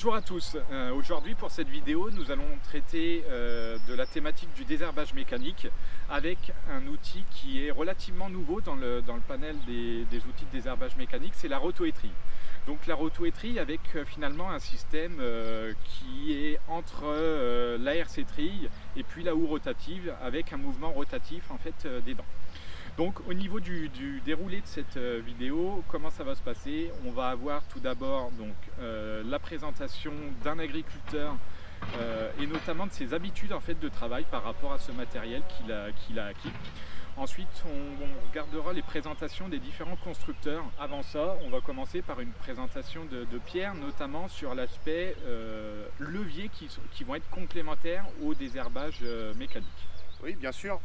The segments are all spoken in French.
Bonjour à tous, aujourd'hui pour cette vidéo nous allons traiter de la thématique du désherbage mécanique avec un outil qui est relativement nouveau dans le panel des outils de désherbage mécanique, c'est la rotoétrie. Donc la rotoétrie avec finalement un système qui est entre la RC-trille et puis la houe rotative avec un mouvement rotatif en fait des dents. Donc au niveau du déroulé de cette vidéo, comment ça va se passer? On va avoir tout d'abord la présentation d'un agriculteur et notamment de ses habitudes en fait de travail par rapport à ce matériel qu'il a acquis. Ensuite, on regardera les présentations des différents constructeurs. Avant ça, on va commencer par une présentation de Pierre, notamment sur l'aspect leviers qui vont être complémentaires au désherbage mécanique. Oui, bien sûr.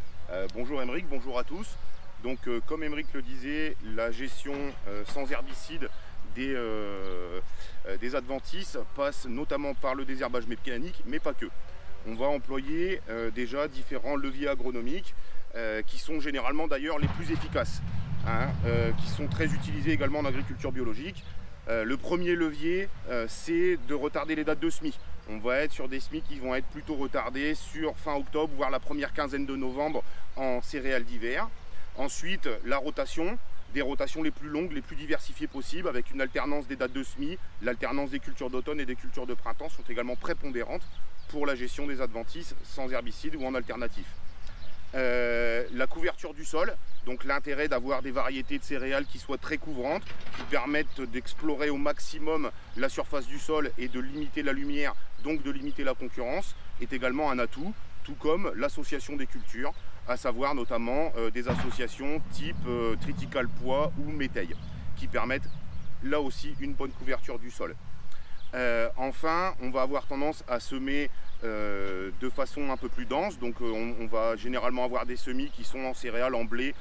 Bonjour Émeric, bonjour à tous. Donc comme Émeric le disait, la gestion sans herbicide des adventices passe notamment par le désherbage mécanique, mais pas que. On va employer déjà différents leviers agronomiques qui sont généralement d'ailleurs les plus efficaces, qui sont très utilisés également en agriculture biologique. Le premier levier, c'est de retarder les dates de semis. On va être sur des semis qui vont être plutôt retardés sur fin octobre, voire la première quinzaine de novembre en céréales d'hiver. Ensuite, la rotation, des rotations les plus longues, les plus diversifiées possibles, avec une alternance des dates de semis. L'alternance des cultures d'automne et des cultures de printemps sont également prépondérantes pour la gestion des adventices sans herbicide ou en alternatif. La couverture du sol, donc l'intérêt d'avoir des variétés de céréales qui soient très couvrantes, qui permettent d'explorer au maximum la surface du sol et de limiter la lumière, donc de limiter la concurrence, est également un atout, tout comme l'association des cultures, à savoir notamment des associations type triticale pois ou métail, qui permettent là aussi une bonne couverture du sol. Enfin, on va avoir tendance à semer de façon un peu plus dense, donc on va généralement avoir des semis qui sont en céréales, en blé,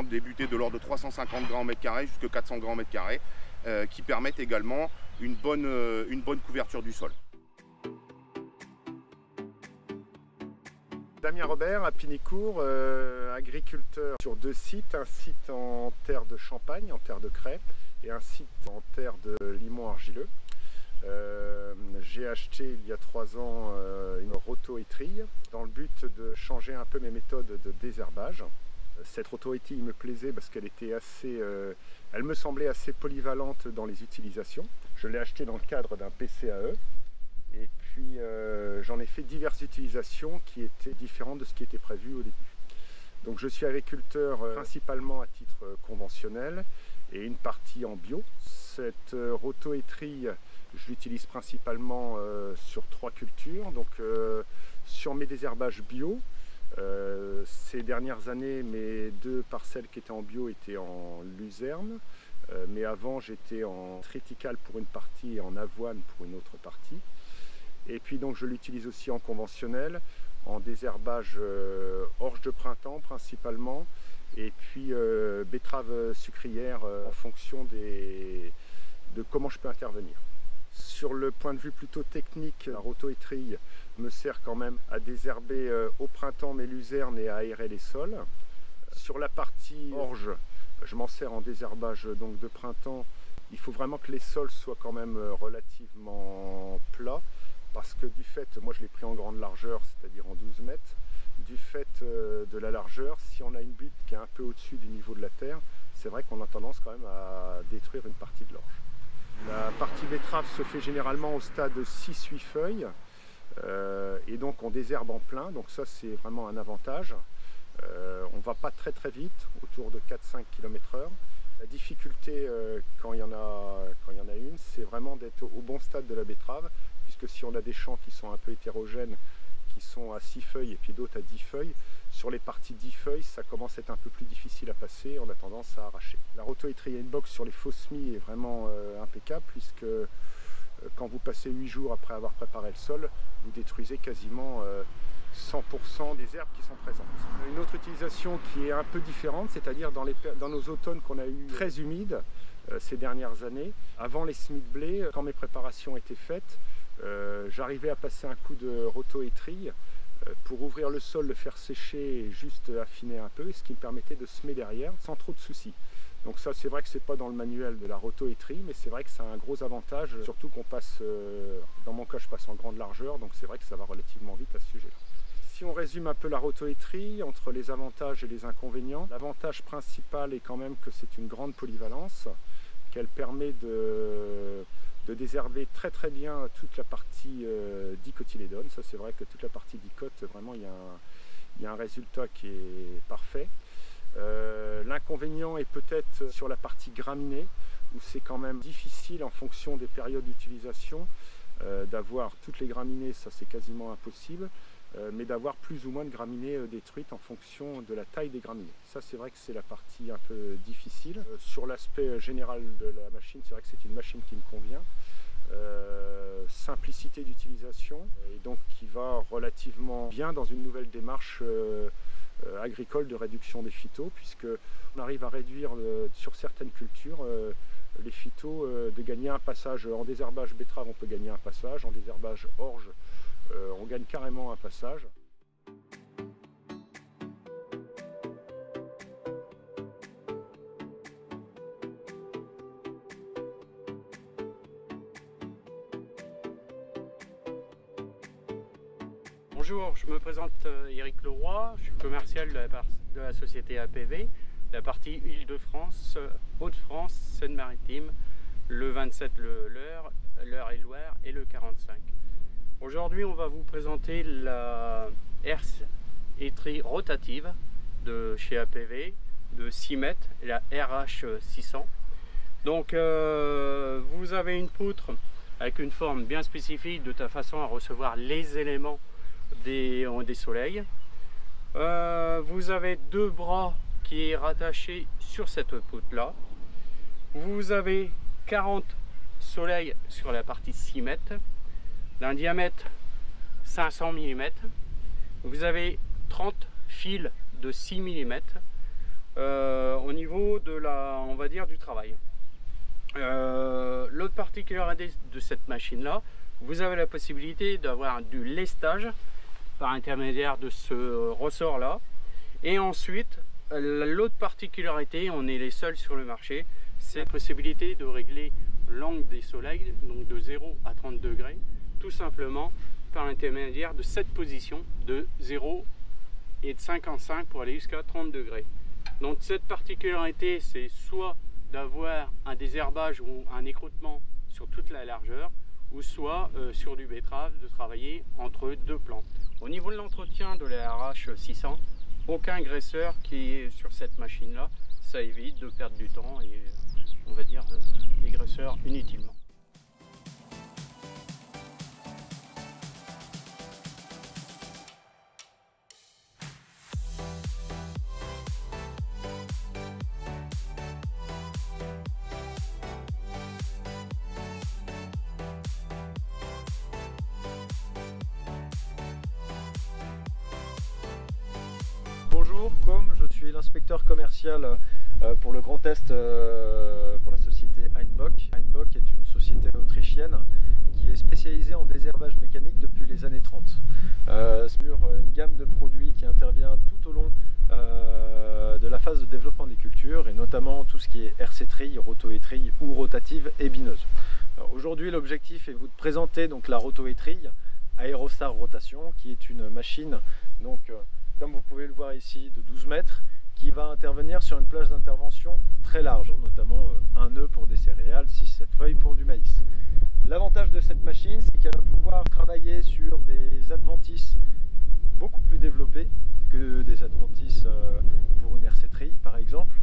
débutés de l'ordre de 350 grammes au mètre carré jusqu'à 400 grammes au mètre carré, qui permettent également une bonne couverture du sol. Damien Robert à Pinicourt, agriculteur sur deux sites, un site en terre de Champagne, en terre de craie, et un site en terre de limon argileux. J'ai acheté il y a 3 ans une rotoétrie dans le but de changer un peu mes méthodes de désherbage. Cette rotoétrie me plaisait parce qu'elle était elle me semblait assez polyvalente dans les utilisations. Je l'ai achetée dans le cadre d'un PCAE. Et puis j'en ai fait diverses utilisations qui étaient différentes de ce qui était prévu au début. Donc je suis agriculteur principalement à titre conventionnel et une partie en bio. Cette rotoétrie, je l'utilise principalement sur 3 cultures. Donc sur mes désherbages bio, ces dernières années, mes 2 parcelles qui étaient en bio étaient en luzerne. Mais avant, j'étais en triticale pour une partie et en avoine pour une autre partie. Et puis donc je l'utilise aussi en conventionnel, en désherbage orge de printemps principalement, et puis betterave sucrière en fonction de comment je peux intervenir. Sur le point de vue plutôt technique, la rotoétrie me sert quand même à désherber au printemps mes luzernes et à aérer les sols. Sur la partie orge, je m'en sers en désherbage donc de printemps. Il faut vraiment que les sols soient quand même relativement plats, parce que du fait, moi je l'ai pris en grande largeur, c'est-à-dire en 12 mètres, du fait de la largeur, si on a une butte qui est un peu au-dessus du niveau de la terre, c'est vrai qu'on a tendance quand même à détruire une partie de l'orge. La partie betterave se fait généralement au stade 6-8 feuilles, et donc on désherbe en plein, donc ça c'est vraiment un avantage. On ne va pas très vite, autour de 4-5 km/h. La difficulté quand il y en a une, c'est vraiment d'être au bon stade de la betterave, puisque si on a des champs qui sont un peu hétérogènes, qui sont à 6 feuilles et puis d'autres à 10 feuilles, sur les parties 10 feuilles, ça commence à être un peu plus difficile à passer, on a tendance à arracher. La rotoétrie inbox sur les faux semis est vraiment impeccable, puisque quand vous passez 8 jours après avoir préparé le sol, vous détruisez quasiment 100% des herbes qui sont présentes. Une autre utilisation qui est un peu différente, c'est-à-dire dans nos automnes qu'on a eu très humides ces dernières années, avant les semis de blé, quand mes préparations étaient faites, j'arrivais à passer un coup de rotoétrie pour ouvrir le sol, le faire sécher et juste affiner un peu, ce qui me permettait de semer derrière sans trop de soucis. Donc ça, c'est vrai que c'est pas dans le manuel de la rotoétrie, mais c'est vrai que ça a un gros avantage, surtout qu'on passe, dans mon cas je passe en grande largeur, donc c'est vrai que ça va relativement vite à ce sujet-là. Si on résume un peu la rotoétrie, entre les avantages et les inconvénients, l'avantage principal est quand même que c'est une grande polyvalence, qu'elle permet de désherber très très bien toute la partie dicotylédone. Ça, c'est vrai que toute la partie dicote, vraiment il y a un résultat qui est parfait. L'inconvénient est peut-être sur la partie graminée, où c'est quand même difficile en fonction des périodes d'utilisation d'avoir toutes les graminées, ça c'est quasiment impossible, mais d'avoir plus ou moins de graminées détruites en fonction de la taille des graminées. Ça, c'est vrai que c'est la partie un peu difficile. Sur l'aspect général de la machine, c'est vrai que c'est une machine qui me convient. Simplicité d'utilisation, et donc qui va relativement bien dans une nouvelle démarche agricole de réduction des phytos, puisque on arrive à réduire sur certaines cultures les phytos, de gagner un passage. En désherbage betterave, on peut gagner un passage, en désherbage orge, on gagne carrément un passage. Bonjour, je me présente Éric Leroy, je suis commercial de la société APV, la partie Île-de-France, Hauts-de-France, Seine-Maritime, le 27 l'Eure-et-Loire et le 45. Aujourd'hui, on va vous présenter la herse-étrie rotative de chez APV de 6 mètres, la RH600. Donc vous avez une poutre avec une forme bien spécifique de ta façon à recevoir les éléments des soleils. Vous avez 2 bras qui est rattaché sur cette poutre là. Vous avez 40 soleils sur la partie 6 mètres d'un diamètre 500 mm. Vous avez 30 fils de 6 mm au niveau de on va dire du travail. L'autre particularité de cette machine là, vous avez la possibilité d'avoir du lestage par intermédiaire de ce ressort là, et ensuite l'autre particularité, on est les seuls sur le marché, c'est la possibilité de régler l'angle des soleils, donc de 0 à 30 degrés, tout simplement par l'intermédiaire de cette position de 0 et de 55 pour aller jusqu'à 30 degrés. Donc cette particularité, c'est soit d'avoir un désherbage ou un écroutement sur toute la largeur, ou soit sur du betterave, de travailler entre 2 plantes. Au niveau de l'entretien de la RH600, aucun graisseur qui est sur cette machine là, ça évite de perdre du temps et on va dire des graisseurs inutilement. Bonjour, je suis l'inspecteur commercial pour le Grand Est pour la société Heinbock. Heinbock est une société autrichienne qui est spécialisée en désherbage mécanique depuis les années 30. Sur une gamme de produits qui intervient tout au long de la phase de développement des cultures, et notamment tout ce qui est herse-étrie, rotoétrie ou rotative et bineuse. Aujourd'hui, l'objectif est de vous présenter donc la rotoétrie Aerostar Rotation, qui est une machine donc comme vous pouvez le voir ici, de 12 mètres, qui va intervenir sur une plage d'intervention très large, notamment un nœud pour des céréales, 6-7 feuilles pour du maïs. L'avantage de cette machine, c'est qu'elle va pouvoir travailler sur des adventices beaucoup plus développés que des adventices pour une herse-étrie par exemple,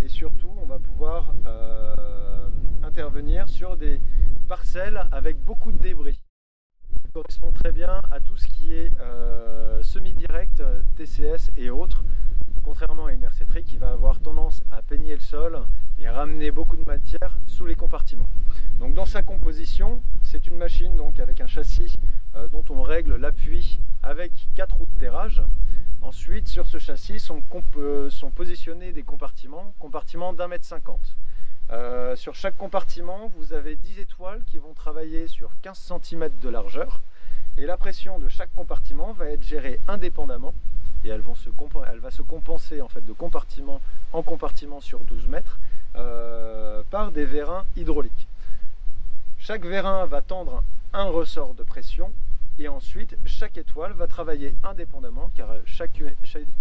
et surtout on va pouvoir intervenir sur des parcelles avec beaucoup de débris. Ça correspond très bien à tout ce qui est semi-direct, TCS et autres, contrairement à une herse-étrie qui va avoir tendance à peigner le sol et ramener beaucoup de matière sous les compartiments. Donc dans sa composition, c'est une machine donc avec un châssis dont on règle l'appui avec 4 roues de terrage. Ensuite, sur ce châssis sont positionnés des compartiments d'1,50 m. Sur chaque compartiment, vous avez 10 étoiles qui vont travailler sur 15 cm de largeur. Et la pression de chaque compartiment va être gérée indépendamment. Et elle va se compenser en fait de compartiment en compartiment sur 12 mètres par des vérins hydrauliques. Chaque vérin va tendre un ressort de pression et ensuite chaque étoile va travailler indépendamment car chaque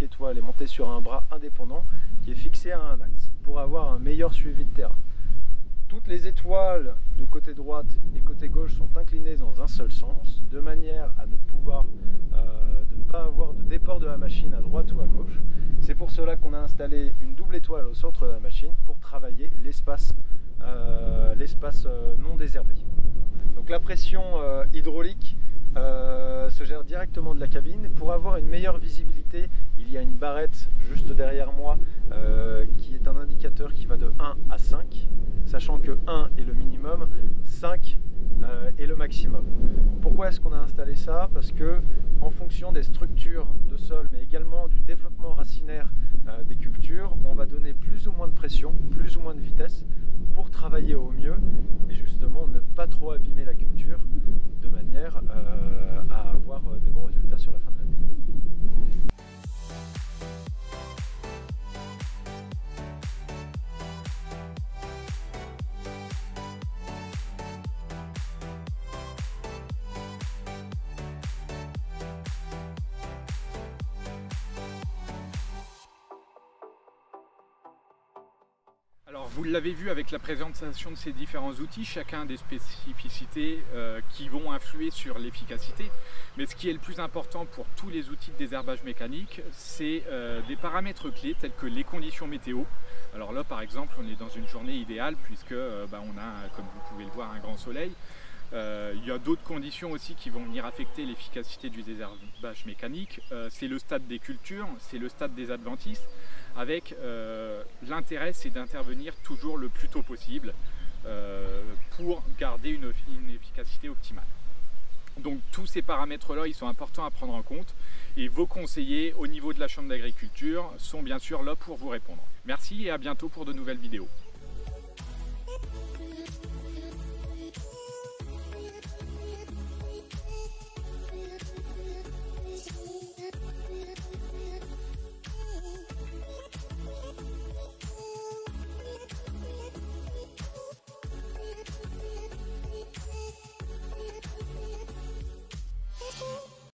étoile est montée sur un bras indépendant qui est fixé à un axe pour avoir un meilleur suivi de terrain. Toutes les étoiles de côté droite et côté gauche sont inclinées dans un seul sens de manière à ne pas avoir de déport de la machine à droite ou à gauche. C'est pour cela qu'on a installé une double étoile au centre de la machine pour travailler l'espace non désherbé. Donc la pression hydraulique se gère directement de la cabine. Pour avoir une meilleure visibilité, il y a une barrette juste derrière moi qui est un indicateur qui va de 1 à 5, sachant que 1 est le minimum, 5 est le maximum. Pourquoi est-ce qu'on a installé ça? Parce que en fonction des structures de sol, mais également du développement racinaire des cultures, on va donner plus ou moins de pression, plus ou moins de vitesse pour travailler au mieux et justement ne pas trop abîmer la culture de manière à avoir des bons résultats sur la fin de l'année. Alors vous l'avez vu avec la présentation de ces différents outils, chacun a des spécificités qui vont influer sur l'efficacité. Mais ce qui est le plus important pour tous les outils de désherbage mécanique, c'est des paramètres clés tels que les conditions météo. Alors là par exemple on est dans une journée idéale puisque on a, comme vous pouvez le voir, un grand soleil. Il y a d'autres conditions aussi qui vont venir affecter l'efficacité du désherbage mécanique. C'est le stade des cultures, c'est le stade des adventices, avec l'intérêt c'est d'intervenir toujours le plus tôt possible pour garder une efficacité optimale. Donc tous ces paramètres-là, ils sont importants à prendre en compte et vos conseillers au niveau de la Chambre d'agriculture sont bien sûr là pour vous répondre. Merci et à bientôt pour de nouvelles vidéos.